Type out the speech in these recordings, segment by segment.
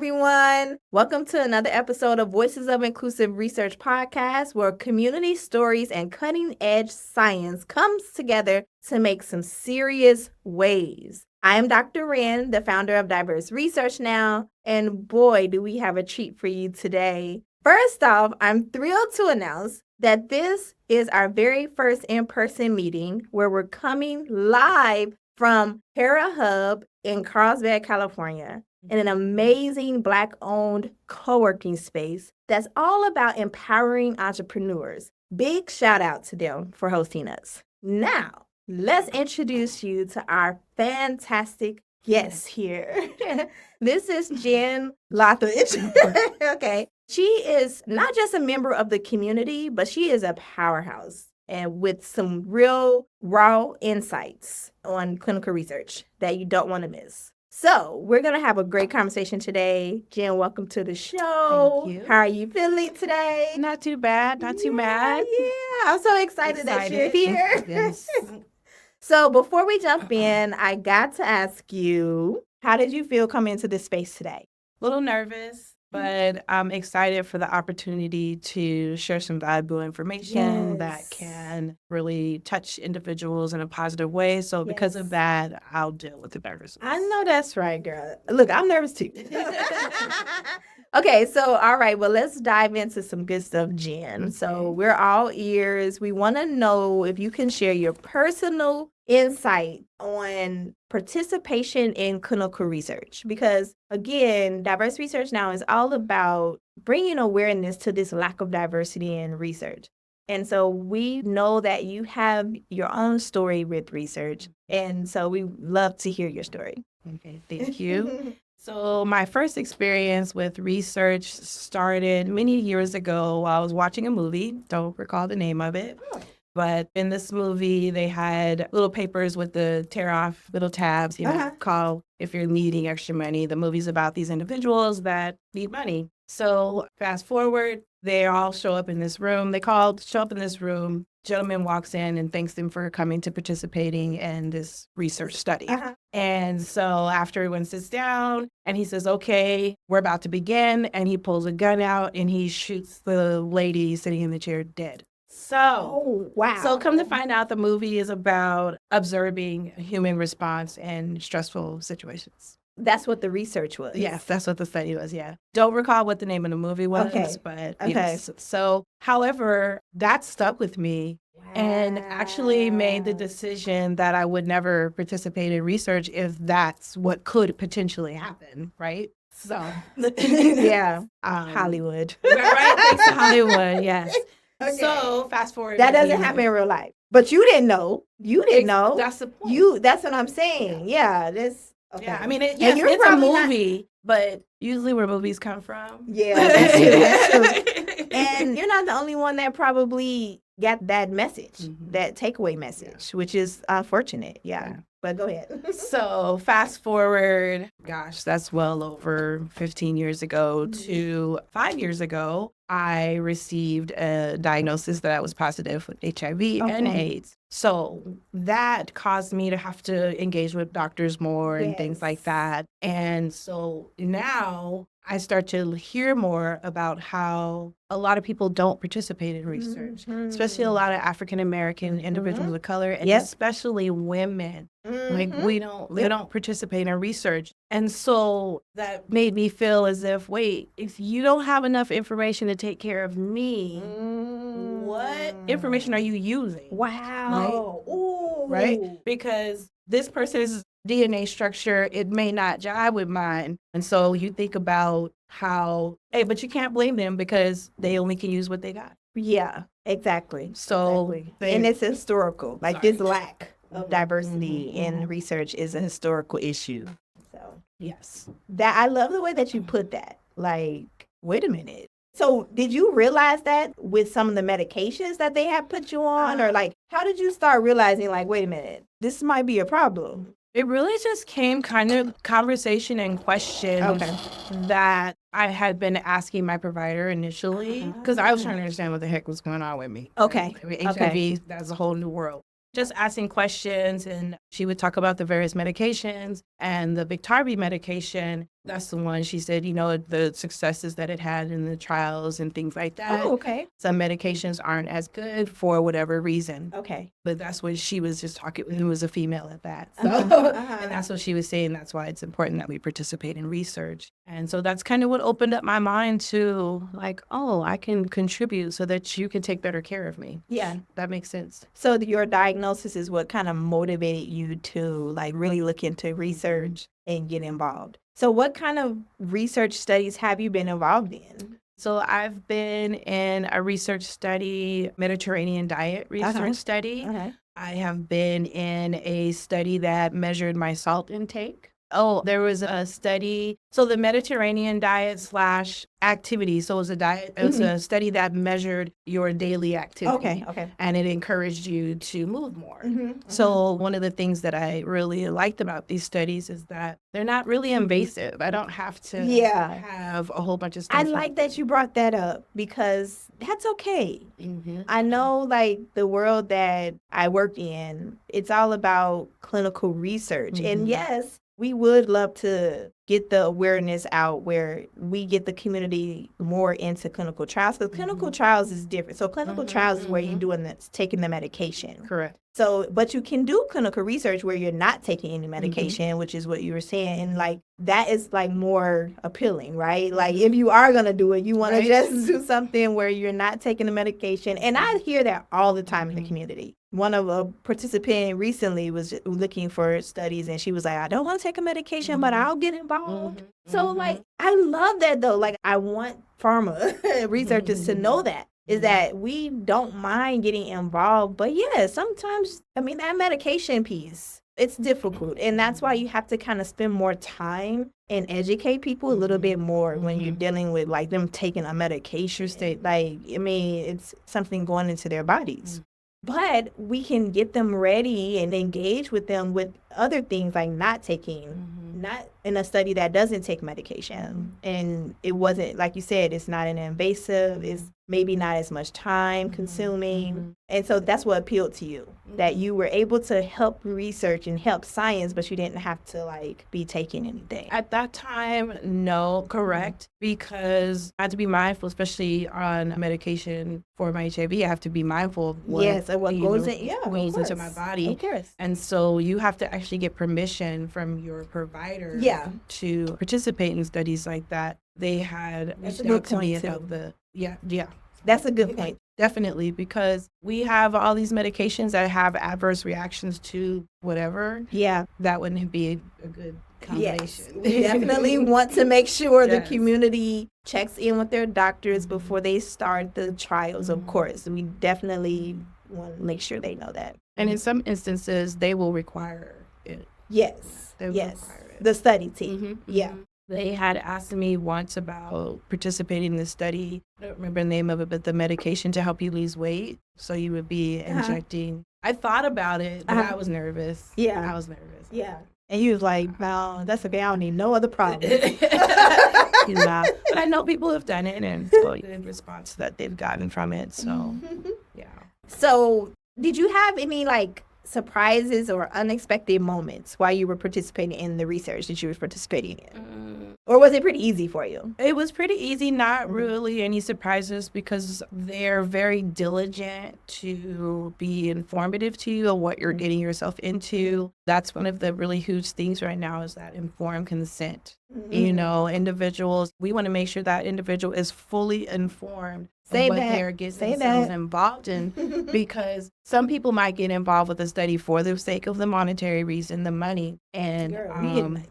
everyone. Welcome to another episode of Voices of Inclusive Research podcast, where community stories and cutting-edge science comes together to make some serious waves. I am Dr. Ren, the founder of Diverse Research Now, and boy, do we have a treat for you today. First off, I'm thrilled to announce that this is our very first in-person meeting where we're coming live from Para Hub in Carlsbad, California, in an amazing Black-owned co-working space that's all about empowering entrepreneurs. Big shout out to them for hosting us. Now, let's introduce you to our fantastic guest here. This is Jen Lothridge. Okay. She is not just a member of the community, but she is a powerhouse and with some real raw insights on clinical research that you don't want to miss. So we're going to have a great conversation today. Jen, welcome to the show. Thank you. How are you feeling today? Not too bad. Not too mad. Yeah, I'm so excited that you're here. Yes. So before we jump in, I got to ask you, how did you feel coming into this space today? A little nervous, but I'm excited for the opportunity to share some valuable information that can really touch individuals in a positive way. So because of that, I'll deal with the nervousness. I know that's right, girl. Look, I'm nervous too. Okay, so all right, well, let's dive into some good stuff, Jen. Okay. So we're all ears. We want to know if you can share your personal insight on participation in clinical research. Because again, Diverse Research Now is all about bringing awareness to this lack of diversity in research. And so we know that you have your own story with research. And so we love to hear your story. Okay, thank you. So my first experience with research started many years ago while I was watching a movie. Don't recall the name of it. But in this movie, they had little papers with the tear off little tabs, called If You're Needing Extra Money. The movie's about these individuals that need money. So fast forward, they all show up in this room. Show up in this room. Gentleman walks in and thanks them for coming to participating in this research study. And so after everyone sits down and he says, okay, we're about to begin. And he pulls a gun out and he shoots the lady sitting in the chair dead. So come to find out, the movie is about observing human response in stressful situations. That's what the research was. Yes, that's what the study was, yeah. Don't recall what the name of the movie was, but yes. So, however, that stuck with me and actually made the decision that I would never participate in research if that's what could potentially happen, right? So, yeah, Hollywood. Right, thanks to Hollywood, yes. Okay. So fast forward. That doesn't happen in real life. But you didn't know. You didn't know. That's the point. That's what I'm saying. Yeah. Okay. Yeah. I mean, it's a movie, but usually where movies come from. Yeah. That's true. And you're not the only one that probably got that message, that takeaway message, which is unfortunate. Yeah. But go ahead. So fast forward, gosh, that's well over 15 years ago to 5 years ago. I received a diagnosis that I was positive with HIV and AIDS. So that caused me to have to engage with doctors more and things like that. And so now I start to hear more about how a lot of people don't participate in research, especially a lot of African-American individuals of color, and especially women. Like they don't participate in research. And so that made me feel as if you don't have enough information to take care of me, what information are you using? Wow. Right? Because this person's DNA structure, it may not jive with mine. And so you think about but you can't blame them because they only can use what they got. Yeah, exactly. So, and it's historical. This lack of diversity in research is a historical issue. So, yes. I love the way that you put that. Wait a minute. So did you realize that with some of the medications that they have put you on? Or how did you start realizing, wait a minute, this might be a problem? It really just came kind of conversation and questions that I had been asking my provider initially because I was trying to understand what the heck was going on with me. Okay. HIV, that's a whole new world. Just asking questions, and she would talk about the various medications and the Biktarvy medication. That's the one. She said, the successes that it had in the trials and things like that. Oh, okay. Some medications aren't as good for whatever reason. Okay. But that's what she was just talking, it was a female at that. So, and that's what she was saying. That's why it's important that we participate in research. And so that's kind of what opened up my mind to like, oh, I can contribute so that you can take better care of me. Yeah. That makes sense. So your diagnosis is what kind of motivated you to like really look into research and get involved. So what kind of research studies have you been involved in? So I've been in a research study, Mediterranean diet research study. I have been in a study that measured my salt intake. Oh, there was a study. So the Mediterranean diet / activity. So it was a diet. It was a study that measured your daily activity. Okay. And it encouraged you to move more. So one of the things that I really liked about these studies is that they're not really invasive. I don't have to have a whole bunch of stuff. I like that you brought that up because that's okay. I know like the world that I work in, it's all about clinical research. And yes, we would love to get the awareness out where we get the community more into clinical trials because clinical trials is different. So clinical trials is where you're doing this, taking the medication. Correct. So, but you can do clinical research where you're not taking any medication, which is what you were saying. And like, that is like more appealing, right? Like if you are going to do it, you want to just do something where you're not taking the medication. And I hear that all the time in the community. One of a participant recently was looking for studies and she was like, I don't want to take a medication, but I'll get involved. So like, I love that though. Like I want pharma researchers to know that. Is that we don't mind getting involved. But yeah, sometimes, I mean, that medication piece, it's difficult. And that's why you have to kind of spend more time and educate people a little bit more when you're dealing with like them taking a medication state. Like, I mean, it's something going into their bodies. But we can get them ready and engage with them with other things like not taking, not in a study that doesn't take medication. And it wasn't, like you said, it's not an invasive, it's maybe not as much time consuming. And so that's what appealed to you, that you were able to help research and help science, but you didn't have to like be taking anything. At that time, no, correct. Because I had to be mindful, especially on medication for my HIV. I have to be mindful of what, what goes goes into my body. Of course. And so you have to actually get permission from your provider to participate in studies like that. They had reached out to me about That's a good point. Definitely, because we have all these medications that have adverse reactions to whatever. Yeah. That wouldn't be a good combination. Yes. We definitely want to make sure the community checks in with their doctors before they start the trials, of course. We definitely want to make sure they know that. And in some instances, they will require it. Yes. They will require it. The study team. Yeah. They had asked me once about participating in the study. I don't remember the name of it, but the medication to help you lose weight. So you would be injecting. I thought about it, but I was nervous. Yeah. I was nervous. Yeah. And you was like, no, that's okay. I don't need no other problem. But I know people have done it and so good response that they've gotten from it. So, yeah. So did you have any like surprises or unexpected moments while you were participating in the research that you were participating in? Or was it pretty easy for you? It was pretty easy, not really any surprises because they're very diligent to be informative to you of what you're getting yourself into. That's one of the really huge things right now is that informed consent. You know, individuals, we want to make sure that individual is fully informed what they're getting themselves involved in because some people might get involved with a study for the sake of the monetary reason, the money, and right.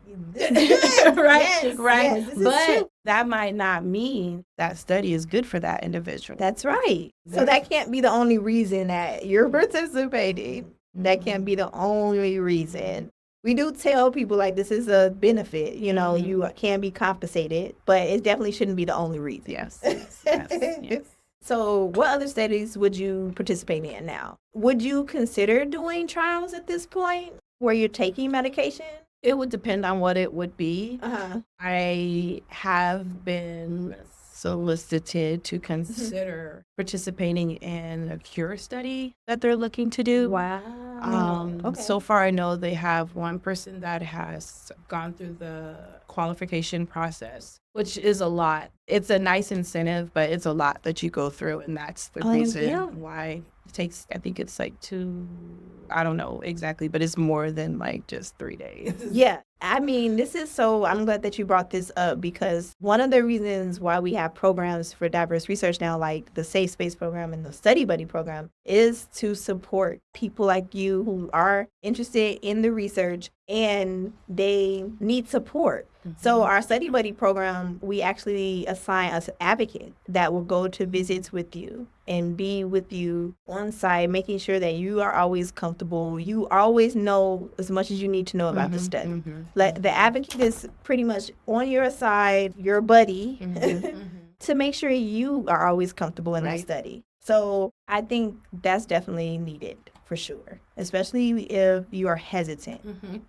But that might not mean that study is good for that individual. That's right. So that can't be the only reason that you're participating. That can't be the only reason. We do tell people like this is a benefit, you know, you can be compensated, but it definitely shouldn't be the only reason. Yes. So what other studies would you participate in now? Would you consider doing trials at this point where you're taking medication? It would depend on what it would be. I have been solicited to consider participating in a cure study that they're looking to do. Wow. So far, I know they have one person that has gone through the qualification process, which is a lot. It's a nice incentive, but it's a lot that you go through. And that's the reason why it takes, I think it's like I don't know exactly, but it's more than like just 3 days. Yeah. I mean, I'm glad that you brought this up, because one of the reasons why we have programs for diverse research now, like the Safe Space program and the Study Buddy program, is to support people like you who are interested in the research and they need support. So our Study Buddy program, we actually assign an advocate that will go to visits with you and be with you on site, making sure that you are always comfortable. You always know as much as you need to know about the study. Like, the advocate is pretty much on your side, your buddy, to make sure you are always comfortable in that study. So I think that's definitely needed for sure, especially if you are hesitant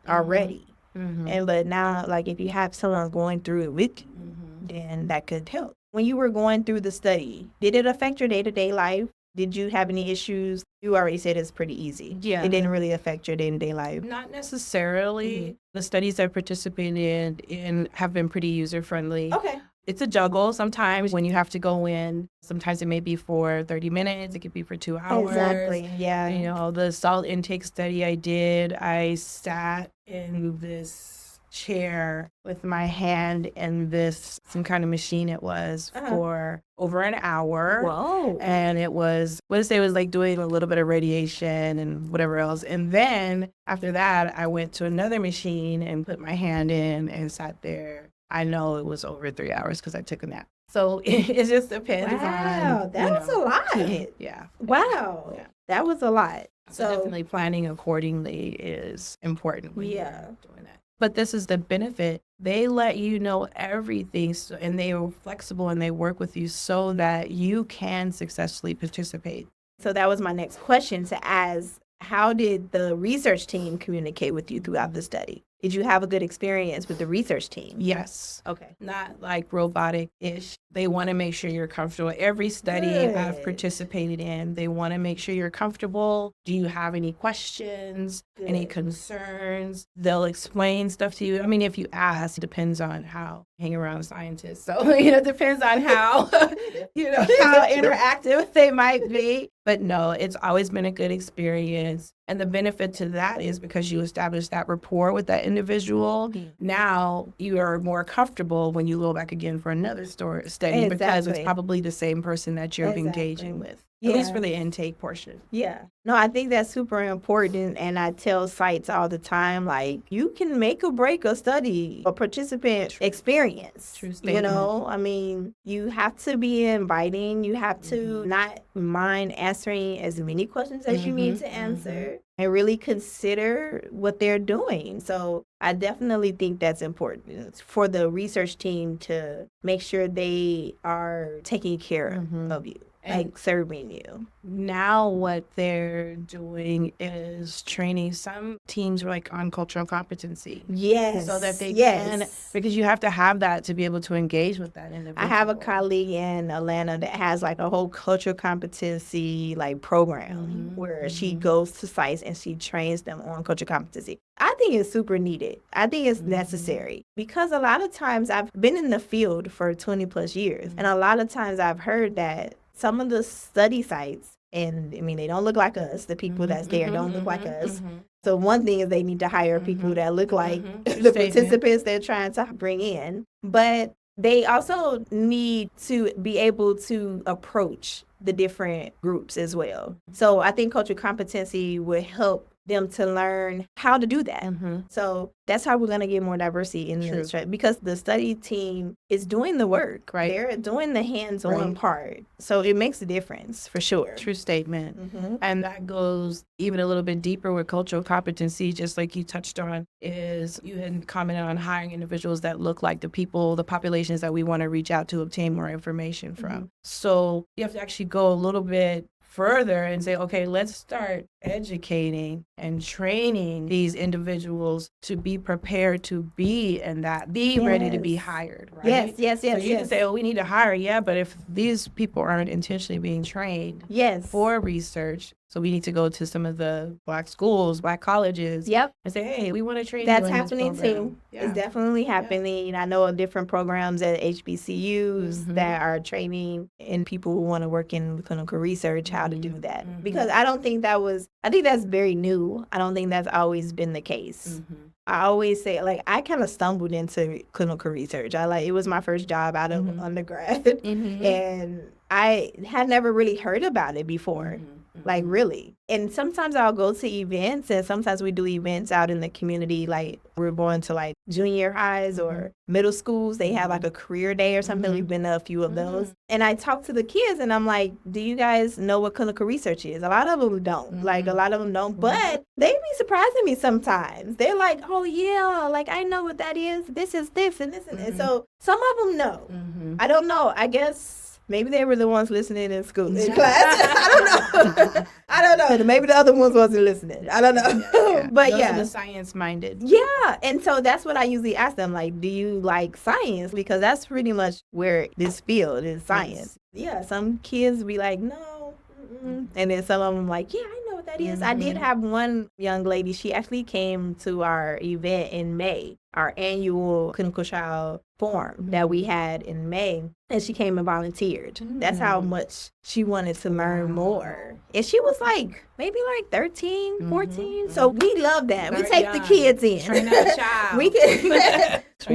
already. But now, like, if you have someone going through it with you, then that could help. When you were going through the study, did it affect your day-to-day life? Did you have any issues? You already said it's pretty easy. Yeah. It didn't really affect your day-to-day life. Not necessarily. The studies I've participated in have been pretty user-friendly. Okay. It's a juggle sometimes when you have to go in. Sometimes it may be for 30 minutes. It could be for 2 hours. Exactly. Yeah. You know, the salt intake study I did, I sat in this chair with my hand in some kind of machine it was for over an hour. Whoa. And it was, what did I say, it was like doing a little bit of radiation and whatever else. And then after that, I went to another machine and put my hand in and sat there. I know it was over 3 hours because I took a nap. So it just depends on. Wow, that was a lot. Yeah. Wow. Yeah. That was a lot. So definitely planning accordingly is important when you're doing that. But this is the benefit. They let you know everything, and they are flexible and they work with you so that you can successfully participate. So that was my next question to ask. How did the research team communicate with you throughout the study? Did you have a good experience with the research team? Yes. Okay. Not like robotic-ish. They want to make sure you're comfortable. Every study I've participated in, they want to make sure you're comfortable. Do you have any questions, any concerns? They'll explain stuff to you. I mean, if you ask, it depends on how you hang around scientists. So, it depends on how, how interactive they might be. But no, it's always been a good experience. And the benefit to that is because you establish that rapport with that individual. Now you are more comfortable when you go back again for another study because it's probably the same person that you're engaging with. At least for the intake portion. Yeah. No, I think that's super important. And I tell sites all the time, like, you can make or break a study, a participant experience. True statement. I mean, you have to be inviting. You have to not mind answering as many questions as you need to answer and really consider what they're doing. So I definitely think that's important for the research team to make sure they are taking care of you. Like serving you. Now what they're doing is training some teams like on cultural competency. Yes. So that they can, because you have to have that to be able to engage with that individual. I have a colleague in Atlanta that has like a whole cultural competency like program where she goes to sites and she trains them on cultural competency. I think it's super needed. I think it's necessary because a lot of times I've been in the field for 20 plus years and a lot of times I've heard that some of the study sites, and I mean, they don't look like us. The people that's there don't look like us. So one thing is they need to hire people that look like the participants they're trying to bring in. But they also need to be able to approach the different groups as well. So I think cultural competency would help them to learn how to do that. So that's how we're going to get more diversity in this, right? Because the study team is doing the work, right? They're doing the hands-on part. So it makes a difference for sure. True statement. And that goes even a little bit deeper with cultural competency, just like you touched on, is you had commented on hiring individuals that look like the populations that we want to reach out to obtain more information from. So you have to actually go a little bit further and say, okay, let's start educating and training these individuals to be prepared to be and that be ready to be hired, right? Yes. So you can say, oh, we need to hire, yeah, but if these people aren't intentionally being trained for research, so we need to go to some of the Black schools, Black colleges, and say, hey, we want to train That's you in happening this program. too. It's definitely happening. I know of different programs at HBCUs that are training in people who want to work in clinical research how to do that. Because I think that's very new. I don't think that's always been the case. I always say, like, I kind of stumbled into clinical research. It was my first job out of undergrad, and I had never really heard about it before. Like, really. And sometimes I'll go to events, and sometimes we do events out in the community. Like, we're going to, like, junior highs or middle schools. They have, like, a career day or something. We've been to a few of those. And I talk to the kids, and I'm like, do you guys know what clinical research is? A lot of them don't. Like, a lot of them don't. But they be surprising me sometimes. They're like, oh, yeah, like, I know what that is. This is this and this and this. So some of them know. I don't know. I guess maybe they were the ones listening in school, in class. I don't know. Maybe the other ones wasn't listening. I don't know. But Those are the science-minded. Yeah. And so that's what I usually ask them, like, do you like science? Because that's pretty much where this field is, science. Yeah. Some kids be like, no. And then some of them like, yeah, I know what that is. I did have one young lady. She actually came to our event in May, our annual clinical trial forum that we had in May. And she came and volunteered. That's how much she wanted to learn more. And she was like, maybe like 13, 14. So we love that. We take the kids in. Train that child.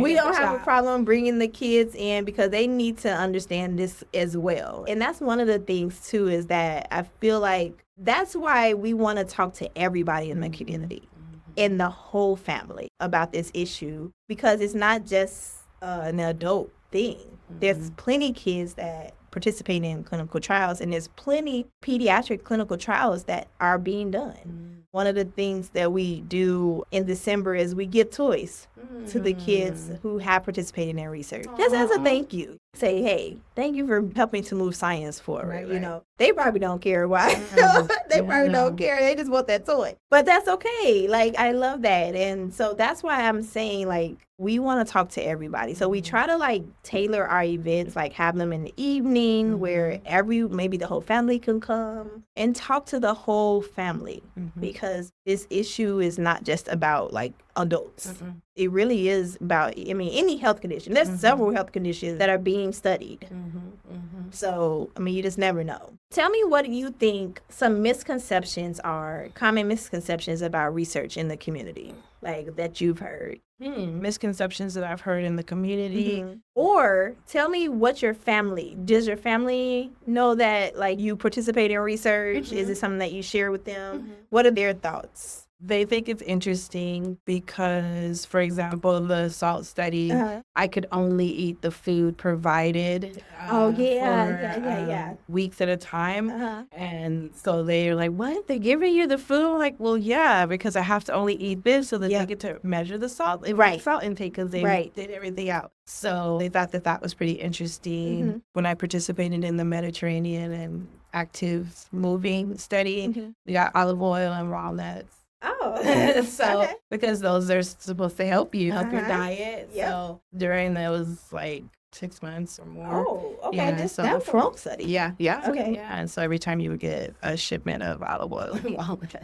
We don't have a problem bringing the kids in because they need to understand this as well. And that's one of the things, too, is that I feel like that's why we want to talk to everybody in the community and the whole family about this issue, because it's not just an adult thing. There's plenty kids that participate in clinical trials, and there's plenty pediatric clinical trials that are being done. One of the things that we do in December is we give toys to the kids who have participated in research. Just as a thank you. Say, hey, thank you for helping to move science forward. You know, they probably don't care why. They probably don't care. They just want that toy. But that's okay. Like, I love that. And so that's why I'm saying, like, we want to talk to everybody. So we try to, like, tailor our events, like have them in the evening where maybe the whole family can come and talk to the whole family, because this issue is not just about, like, adults. It really is about, any health condition. There's several health conditions that are being studied. So, you just never know. Tell me, what do you think some misconceptions are, common misconceptions about research in the community, like, that you've heard? Misconceptions that I've heard in the community. Or tell me does your family know that, like, you participate in research? Is it something that you share with them? What are their thoughts? They think it's interesting because, for example, the SALT study, I could only eat the food provided for weeks at a time. And so they're like, what? They're giving you the food? I'm like, well, yeah, because I have to only eat this so that they get to measure the salt intake, because they did everything out. So they thought that was pretty interesting. When I participated in the Mediterranean and active moving study, we got olive oil and walnuts. Because those are supposed to help your diet. So during those, like, 6 months or more. That's from study. Yeah. And so every time you would get a shipment of olive oil and walnuts.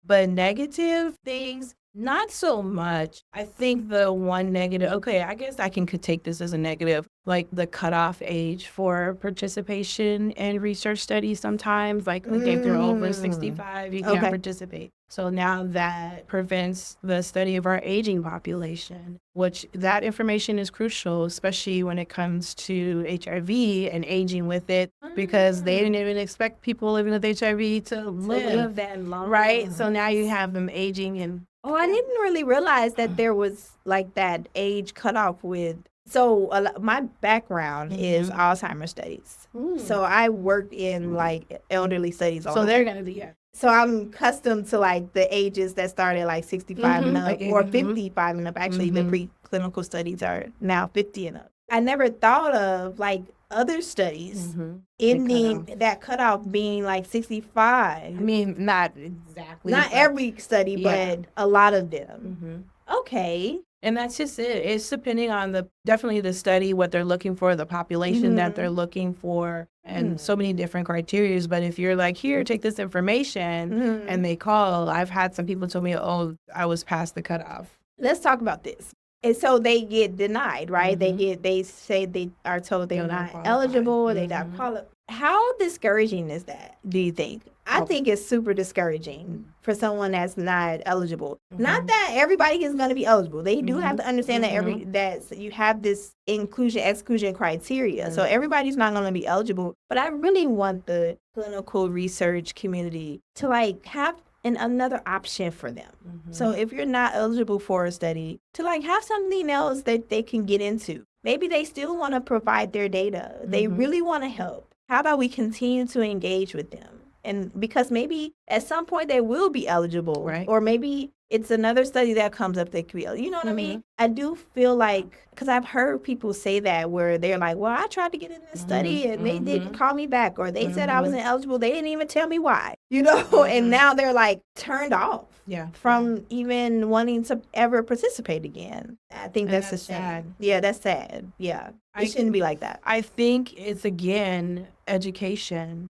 But negative things, not so much. I think the one negative, I guess I could take this as a negative, like the cutoff age for participation in research studies sometimes. Like, if you're over 65, you can't participate. So now that prevents the study of our aging population, which that information is crucial, especially when it comes to HIV and aging with it, because they didn't even expect people living with HIV to live that long. Right? So now you have them aging and... Oh, I didn't really realize that there was, like, that age cutoff with... So my background is Alzheimer's studies. So I worked in, like, elderly studies. So they're going to be... So I'm accustomed to, like, the ages that started, like, 65 and up, or 55 and up. Actually, the preclinical studies are now 50 and up. I never thought of, like, other studies ending that cutoff being like 65. I mean, not exactly. Not every study, but a lot of them. Okay. And that's just it. It's depending on definitely the study, what they're looking for, the population that they're looking for, and so many different criteria. But if you're like, here, take this information, and they call, I've had some people tell me, oh, I was past the cutoff. Let's talk about this. And so they get denied, right? They say they are told they're not eligible, they not qualified. How discouraging is that, do you think? I think it's super discouraging for someone that's not eligible. Not that everybody is going to be eligible. They do have to understand that that you have this inclusion, exclusion criteria. So everybody's not going to be eligible. But I really want the clinical research community to like have another option for them. So if you're not eligible for a study, to like have something else that they can get into. Maybe they still want to provide their data. They really want to help. How about we continue to engage with them? And because maybe at some point they will be eligible, right? Or maybe it's another study that comes up that could be, you know what I mean? I do feel like, because I've heard people say that where they're like, well, I tried to get in this study and they didn't call me back, or they said I was ineligible. They didn't even tell me why, you know? And now they're like turned off from even wanting to ever participate again. I think that's a shame. Sad. Yeah, that's sad. Yeah. It shouldn't be like that. I think it's, again, education.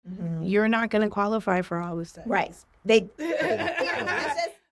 You're not going to qualify for all the studies. Right.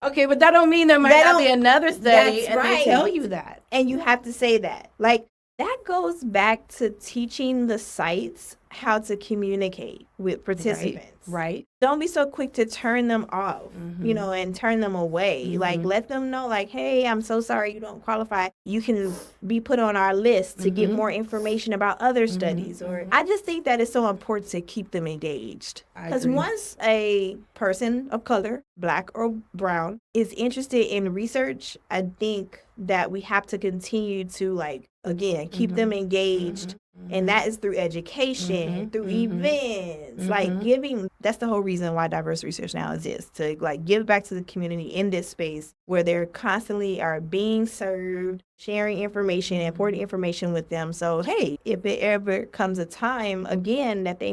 Okay, but that don't mean there might not be another study, and they tell you that. And you have to say that. Like, that goes back to teaching the sites how to communicate with participants. Right. Don't be so quick to turn them off, you know, and turn them away. Like, let them know, like, hey, I'm so sorry you don't qualify. You can be put on our list to get more information about other studies. Or I just think that it's so important to keep them engaged. Because once a person of color, Black or brown, is interested in research, I think that we have to continue to, like, again, keep them engaged. And that is through education, through events, like giving. That's the whole reason why diverse research now exists, to like give back to the community in this space where they're constantly are being served, sharing information, important information with them. So, hey, if it ever comes a time again that they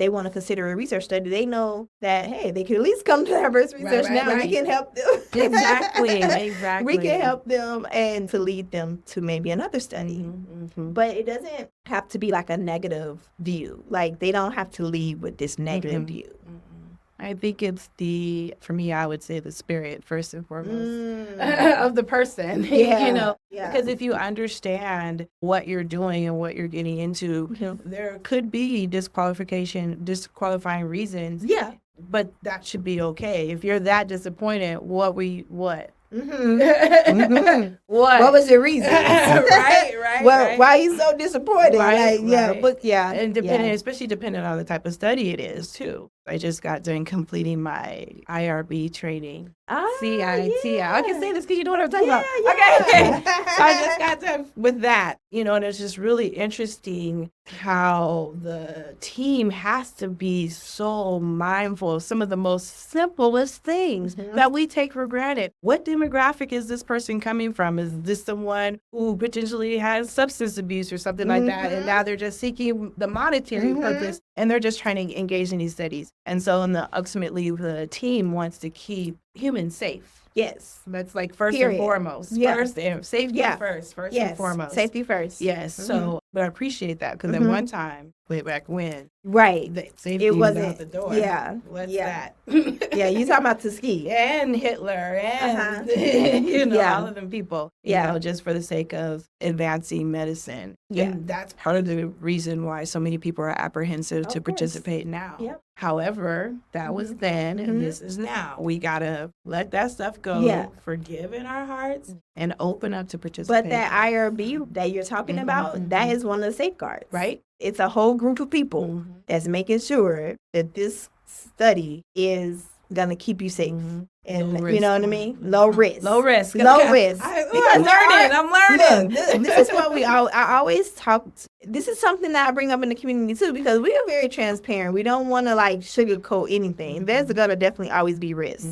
want to consider a research study, they know that, hey, they can at least come to diverse research now. We can help them. Exactly. We can help them and to lead them to maybe another study. But it doesn't have to be like a negative view. Like, they don't have to lead with this negative view. I think it's for me, I would say the spirit, first and foremost, of the person, you know, because if you understand what you're doing and what you're getting into, there could be disqualifying reasons. Yeah. But that should be okay. If you're that disappointed, what? What was your reason? right. Well, why are you so disappointed? And especially depending on the type of study it is too. I just got done completing my IRB training. CITI. I can say this because you know what I'm talking about. Okay. So I just got done with that, you know, and it's just really interesting how the team has to be so mindful of some of the most simplest things that we take for granted. What demographic is this person coming from? Is this someone who potentially has substance abuse or something like that? And now they're just seeking the monetary purpose, and they're just trying to engage in these studies. And so ultimately the team wants to keep humans safe. Yes. That's like first and foremost. First and safety first and foremost. Safety first. Yes. So, but I appreciate that because at one time, way back when, safety was out the door. What's that? You talking about Tuskegee. And Hitler and, all of them people, you know, just for the sake of advancing medicine. Yeah. And that's part of the reason why so many people are apprehensive to participate now. Yep. However, that was then and this is now. We got to let that stuff go, forgive in our hearts, and open up to participate. But that IRB that you're talking about, that is one of the safeguards. Right? It's a whole group of people that's making sure that this study is going to keep you safe. And you know what I mean? Low risk. Low risk. Low risk. I'm learning. Look, this is what I always talk. This is something that I bring up in the community too, because we are very transparent. We don't want to like sugarcoat anything. There's going to definitely always be risk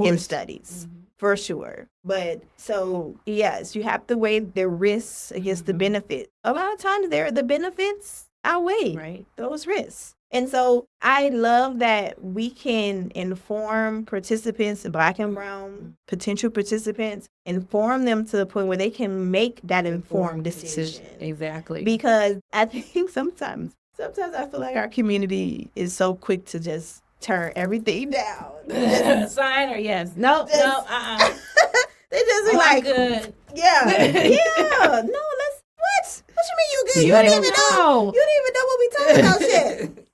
in studies. for sure. But so, yes, you have to weigh the risks against the benefits. A lot of times the benefits outweigh those risks. And so I love that we can inform participants, Black and brown potential participants, inform them to the point where they can make that informed decision. Exactly. Because I think sometimes I feel like our community is so quick to just turn everything down. Sign or yes. No, Just- They just be like, good. yeah, yeah. No, let's, what? What you mean you good? You don't even know. You don't even know what we talking about shit.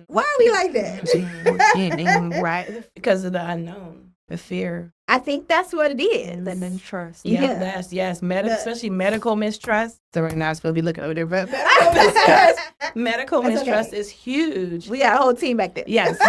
Why are we like that? Right. Because of the unknown, the fear. I think that's what it is. The mistrust. Yeah. Yes. Especially medical mistrust. So we're not supposed to be looking over there, but medical mistrust is huge. We got a whole team back there. Yes.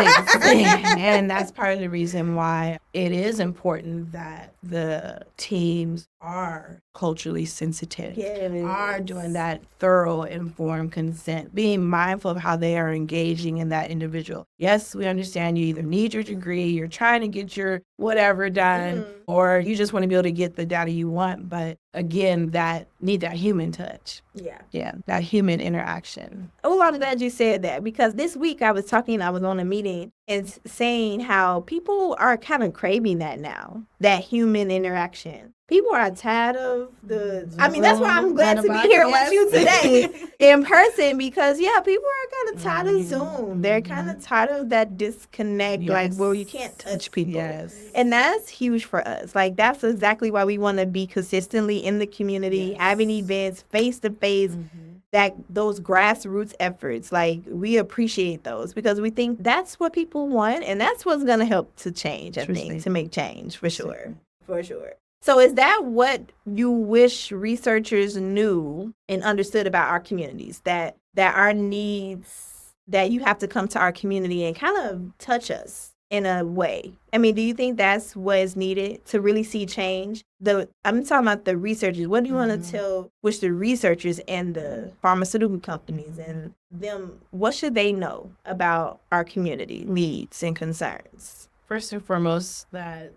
And that's part of the reason why it is important that the teams are culturally sensitive, are doing that thorough, informed consent, being mindful of how they are engaging in that individual. Yes, we understand you either need your degree, you're trying to get your whatever done, or you just want to be able to get the data you want. But again, need that human touch. Yeah, that human interaction. Oh, I'm glad you said that, because this week I was on a meeting and saying how people are kind of craving that now, that human interaction. People are tired of that's why I'm glad to be here with you today in person, because people are kind of tired of Zoom. They're kind of tired of that disconnect, where you can't touch people. Yes. And that's huge for us. Like, that's exactly why we want to be consistently in the community, having events face to face. That those grassroots efforts, like, we appreciate those, because we think that's what people want, and that's what's going to help to change, I think, to make change, for sure. So is that what you wish researchers knew and understood about our communities, that our needs, that you have to come to our community and kind of touch us in a way? I mean, do you think that's what is needed to really see change? I'm talking about the researchers. What do you want to wish the researchers and the pharmaceutical companies and them, what should they know about our community needs and concerns? First and foremost, that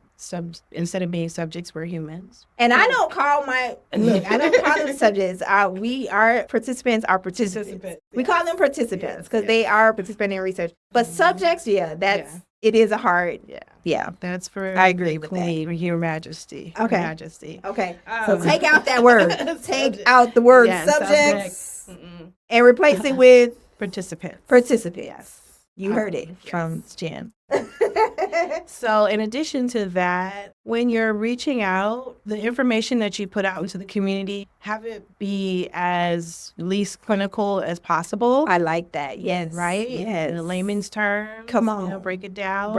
instead of being subjects, we're humans. And I don't call them subjects. Our participants are participants. We call them participants because they are participating in research. But subjects, it is a hard, That's for I agree with Queen, Your Majesty. Okay. Your Majesty. Okay. So take out that word. Take out the word subjects and replace it with participants. Yes. You heard it from Jen. So in addition to that, when you're reaching out, the information that you put out into the community, have it be as least clinical as possible. I like that. Yes. Right? Yes. In layman's terms. Come on. Break it down.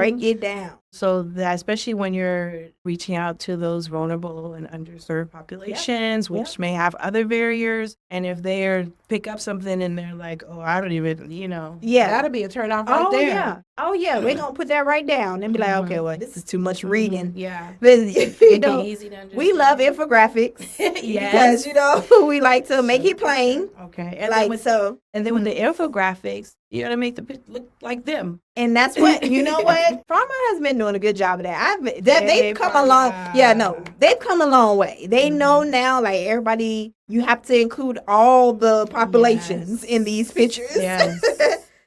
So that, especially when you're reaching out to those vulnerable and underserved populations, which may have other barriers. And if they pick up something and they're like, oh, I don't even, that'll be a turn off right there. Oh, yeah. We're going to put that right down and be like, okay, well, this is too much reading. Yeah. Easy to understand. We love infographics. Yes. Because, we like to make it plain. Okay. And then with the infographics, you got to make the picture look like them. And that's what, Pharma has been doing a good job of that. They've come a long, they've come a long way. They know now, like, everybody, you have to include all the populations in these pictures. Yes.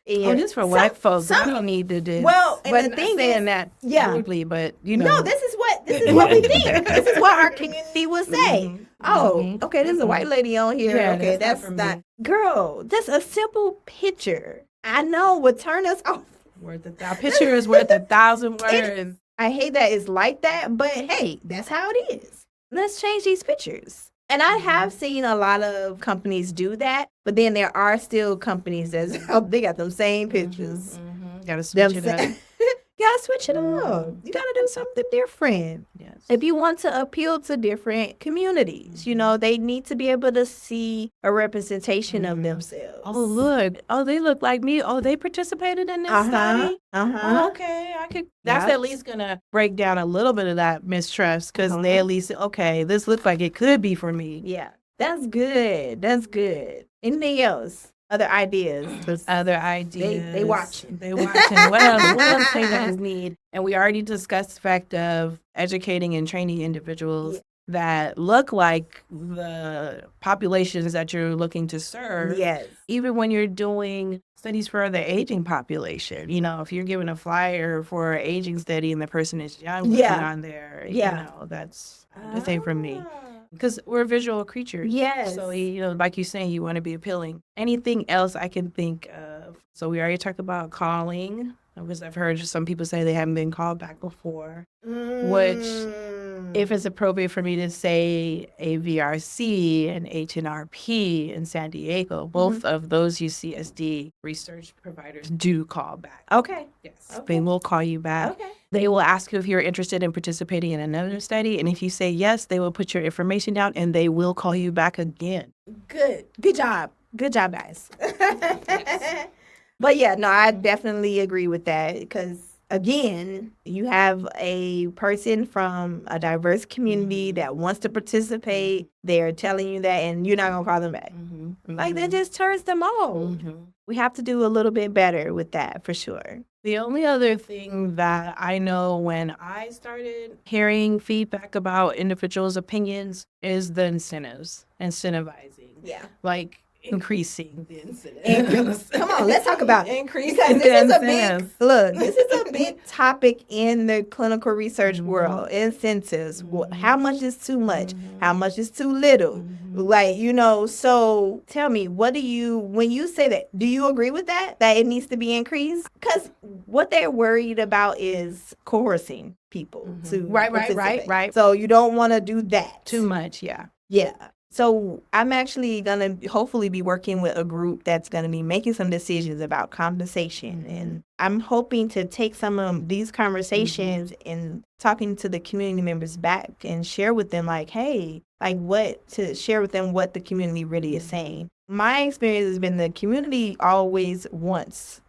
Just for white folks, I don't need to do. Well, but the thing is that boldly, but No, this is what we think. This is what our community would say. Oh, okay, there's a white lady on here. Yeah, okay, that's not. Girl, just a simple picture. I know would turn us off. A picture is worth 1,000 words. I hate that it's like that, but hey, that's how it is. Let's change these pictures. And I have seen a lot of companies do that, but then there are still companies they got them same pictures. Gotta switch it up. Gotta switch it up. You gotta do something different. Yes. If you want to appeal to different communities, they need to be able to see a representation of themselves. Oh, look. Oh, they look like me. Oh, they participated in this study. Oh, okay, I could. That's at least gonna break down a little bit of that mistrust, because they at least, okay, this looks like it could be for me. Yeah, that's good. That's good. Anything else Other ideas. Other ideas. They watching. They watching. What else they guys need? And we already discussed the fact of educating and training individuals that look like the populations that you're looking to serve. Yes. Even when you're doing studies for the aging population, you know, if you're giving a flyer for an aging study and the person is young, putting on there, you know, that's the thing for me. Because we're visual creatures. Yes. So, you know, like you're saying, you want to be appealing. Anything else I can think of? So we already talked about calling, because I've heard some people say they haven't been called back before, which, if it's appropriate for me to say a VRC and HNRP in San Diego, both of those UCSD research providers do call back. Okay. Yes. Okay. They will call you back. Okay. They will ask you if you're interested in participating in another study. And if you say yes, they will put your information down and they will call you back again. Good job. Good job, guys. Yes. But yeah, no, I definitely agree with that because, again, you have a person from a diverse community that wants to participate. They're telling you that, and you're not going to call them back. Like, that just turns them off. We have to do a little bit better with that, for sure. The only other thing that I know when I started hearing feedback about individuals' opinions is the incentives, incentivizing. Yeah. Like, increasing the incentives. Come on, let's talk about it. Increasing Because the this is incentives. this is a big topic in the clinical research world. Incentives. How much is too much? How much is too little? Like, you know, so tell me, when you say that, do you agree with that it needs to be increased? Because what they're worried about is coercing people to participate. Right. So you don't want to do that. Too much, yeah. Yeah. So I'm actually going to hopefully be working with a group that's going to be making some decisions about compensation. And I'm hoping to take some of these conversations and talking to the community members back and share with them like, hey, share with them what the community really is saying. My experience has been the community always wants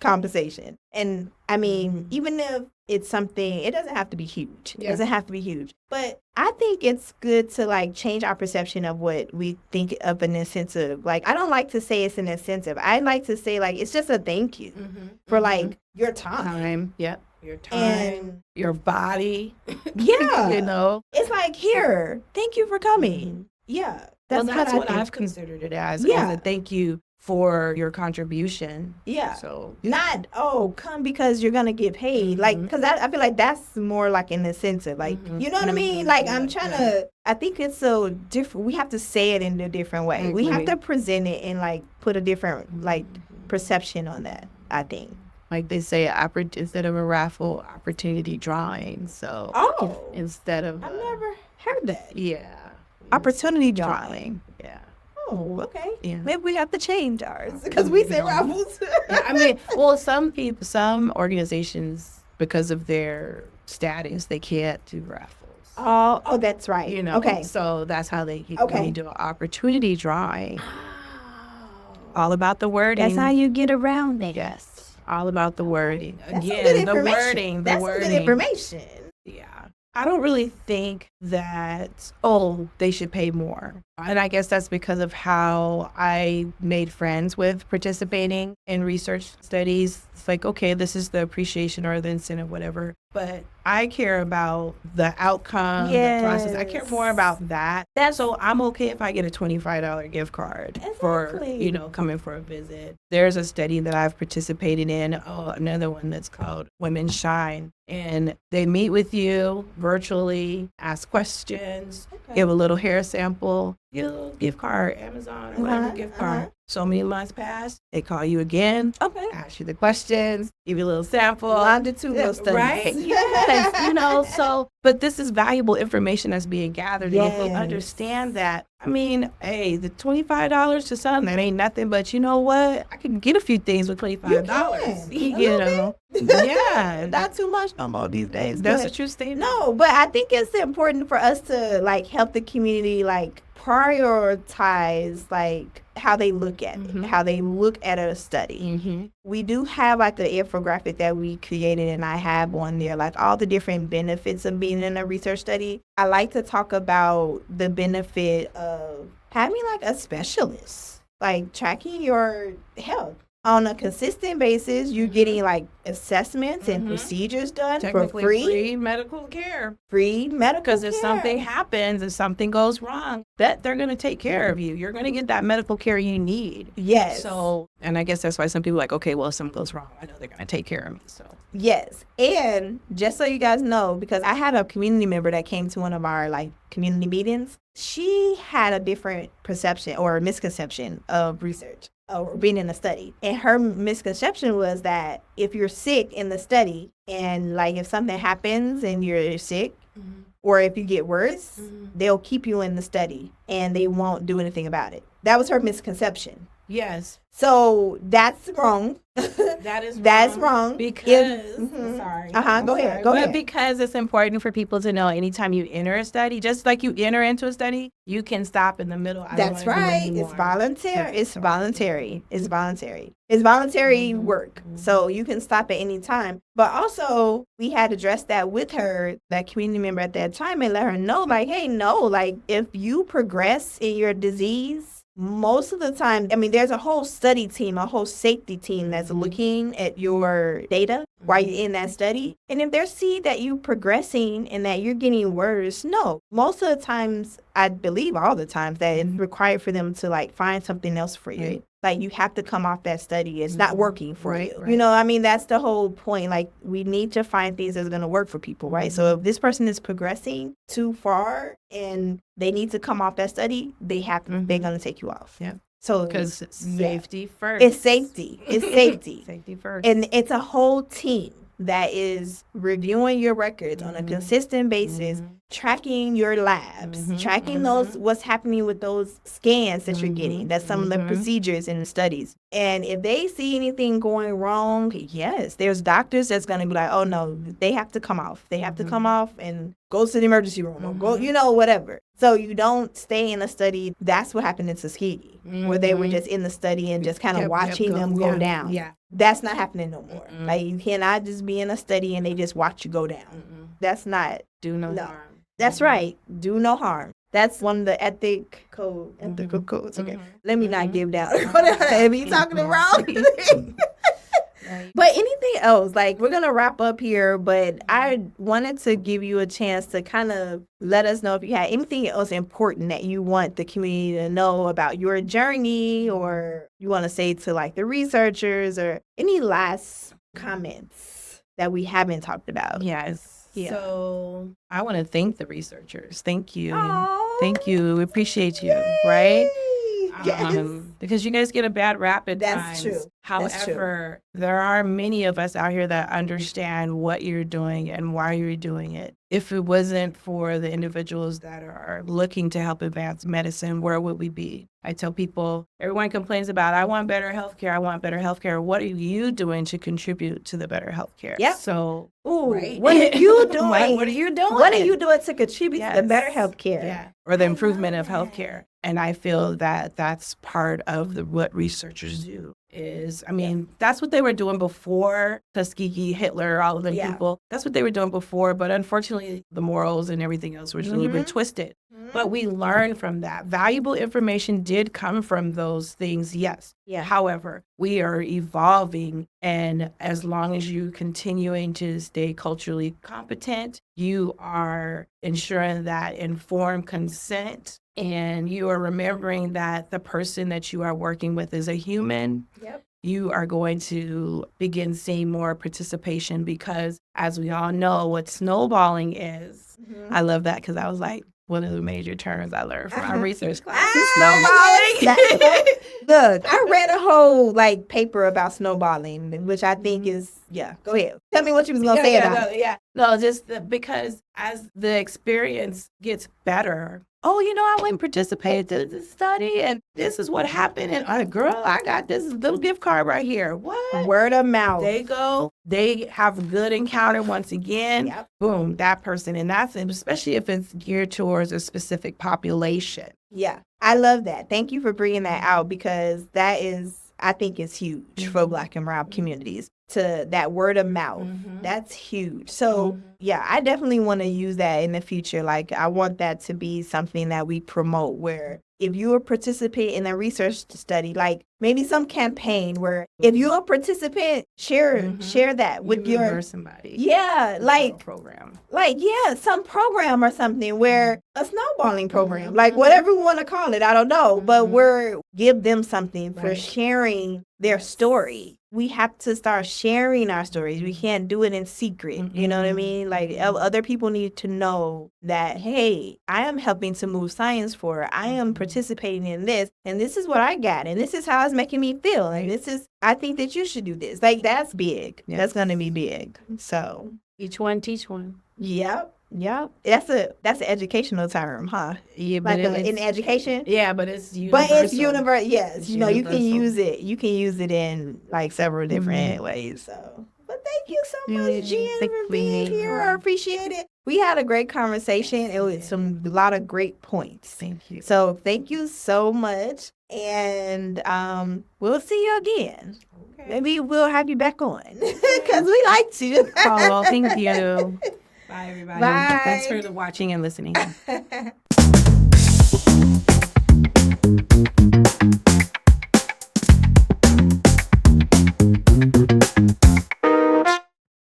compensation. And I mean, even if it's something, it doesn't have to be huge. It doesn't have to be huge. But I think it's good to like change our perception of what we think of an incentive. Like, I don't like to say it's an incentive. I like to say like, it's just a thank you for like your time. Yep. Your time, And your body. yeah, You know? it's like, here, thank you for coming. Yeah. That's I what think. I've considered it as Yeah. a thank you for your contribution. Yeah. So Not, come because you're going to get paid. Like, because I feel like that's more like an incentive. Like, you know what I mean? Like, I'm trying to, I think it's so different. We have to say it in a different way. We have to present it and, like, put a different, like, perception on that, I think. like they say, instead of a raffle, opportunity drawing. So instead of I've never heard that. yeah, Opportunity drawing. yeah. Oh, okay. Yeah. Maybe we have to change ours because we say raffles. Yeah, I mean, well, some organizations, because of their status, they can't do raffles. Oh, that's right. You know, Okay. so that's how they Okay. do an opportunity drawing. All about the wording. That's how you get around it. Yes, all about the wording. That's some Again, good the information. wording. That's some good information. Yeah. I don't really think that, they should pay more. And I guess that's because of how I made friends with participating in research studies. It's like, okay, this is the appreciation or the incentive, whatever. But I care about the outcome, the process. I care more about that. So I'm okay if I get a $25 gift card for, coming for a visit. There's a study that I've participated in, another one that's called Women Shine. And they meet with you virtually, ask questions, give a little hair sample, give a little gift card, Amazon or whatever gift card. So many months pass, they call you again, ask you the questions, give you a little sample. Longitudinal studies. Right? Yes, so, but this is valuable information that's being gathered. And if you understand that, I mean, hey, the $25 to some, that ain't nothing, but you know what? I can get a few things with $25. You know? Yeah, not too much no more these days. That's what you're saying. No, but I think it's important for us to like help the community like prioritize like how they look at it, how they look at a study. We do have like an infographic that we created, and I have on there like all the different benefits of being in a research study. I like to talk about the benefit of having like a specialist. like tracking your health. On a consistent basis, you're getting like assessments and procedures done for free medical care. Free medical care. Because if something happens, if something goes wrong, that they're going to take care of you. You're going to get that medical care you need. Yes. So, and I guess that's why some people are like, okay, well, if something goes wrong, I know they're going to take care of me. So. Yes. And just so you guys know, because I had a community member that came to one of our like community meetings, she had a different perception or misconception of research or being in a study. And her misconception was that if you're sick in the study and like if something happens and you're sick or if you get worse, they'll keep you in the study and they won't do anything about it. That was her misconception. Yes. So that's wrong. That's wrong. Because, sorry. Go ahead. Because it's important for people to know anytime you enter a study, just like you enter into a study, you can stop in the middle. That's right. It's voluntary. It's voluntary. It's voluntary. It's voluntary work. So you can stop at any time. But also, we had addressed that with her, that community member at that time, and let her know, like, hey, no, like, if you progress in your disease, most of the time, I mean, there's a whole study team, a whole safety team that's looking at your data while you're in that study. And if they see that you're progressing and that you're getting worse, no. Most of the times, I believe all the times, that it's required for them to, like, find something else for you. Right. Like, you have to come off that study. It's not working for you. Right. You know, I mean, that's the whole point. Like, we need to find things that's going to work for people, right? So if this person is progressing too far and they need to come off that study, they're going to take you off. Yeah. So because it's safety first. It's safety. It's safety. Safety first. And it's a whole team that is reviewing your records on a consistent basis, tracking your labs, tracking those, what's happening with those scans that you're getting. That's some of the procedures and studies. And if they see anything going wrong, yes, there's doctors that's going to be like, oh no, they have to come off. They have to come off and go to the emergency room or go, you know, whatever. So you don't stay in a study. That's what happened in Tuskegee, where they were just in the study and just kind of watching them go down. Yeah. That's not happening no more. Like, you cannot just be in a study and they just watch you go down. That's not. Do no harm. That's right. Do no harm. That's one of the ethical codes. Okay. Let me not give down. If you talking the wrong. But anything else, like, we're going to wrap up here, but I wanted to give you a chance to kind of let us know if you had anything else important that you want the community to know about your journey, or you want to say to, like, the researchers, or any last comments that we haven't talked about. Yes. Yeah. So I want to thank the researchers. Thank you. Aww. Thank you. We appreciate you, right? Yes. Because you guys get a bad rap at That's times. True. However, there are many of us out here that understand what you're doing and why you're doing it. If it wasn't for the individuals that are looking to help advance medicine, where would we be? I tell people, everyone complains about, I want better healthcare. I want better healthcare. What are you doing to contribute to the better healthcare? Yep. So, right. What are you doing? What are you doing? What are you doing to contribute to the better healthcare? Yeah. Or the improvement of healthcare. And I feel that that's part of what researchers do. Is, I mean, that's what they were doing before Tuskegee, Hitler, all of them people. That's what they were doing before. But unfortunately, the morals and everything else was a little bit twisted. But we learned from that. Valuable information did come from those things, yes. Yeah. However, we are evolving. And as long as you're continuing to stay culturally competent, you are ensuring that informed consent, and you are remembering that the person that you are working with is a human. Yep. You are going to begin seeing more participation, because as we all know what snowballing is, I love that, because I was like, one of the major terms I learned from our research class is snowballing. Look, I read a whole paper about snowballing, which I think is, go ahead. Tell me what you was going to say about it. No, just because as the experience gets better, I went and participated in this study, and this is what happened. And girl, I got this little gift card right here. What? Word of mouth. They go. They have a good encounter once again. Yep. Boom, that person. And that's especially if it's geared towards a specific population. Yeah, I love that. Thank you for bringing that out, because that is, I think, is huge for Black and brown communities. To that word of mouth. That's huge. So, I definitely want to use that in the future. I want that to be something that we promote, where if you're a participant in a research study, like maybe some campaign where if you're a participant, share that with your somebody. Yeah, like program. Like, yeah, some program or something where a snowballing program, like whatever we want to call it, I don't know, but we're give them something for sharing their story. We have to start sharing our stories. We can't do it in secret. You know what I mean? Like other people need to know that, hey, I am helping to move science forward. I am participating in this, and this is what I got, and this is how it's making me feel. And this is, I think that you should do this. Like, that's big. Yes. That's going to be big. So each one teach one. Yep. That's an educational term, huh? Yeah, but like in education. Yeah, but it's universal. But it's universal. Yes, it's you can use it. You can use it in like several different ways. So, but thank you so much, Jen, for being here. I appreciate it. We had a great conversation. It was a lot of great points. Thank you. So thank you so much, and we'll see you again. Okay. Maybe we'll have you back on because we like to. Oh, well, thank you. Bye, everybody. Bye. Thanks for watching and listening.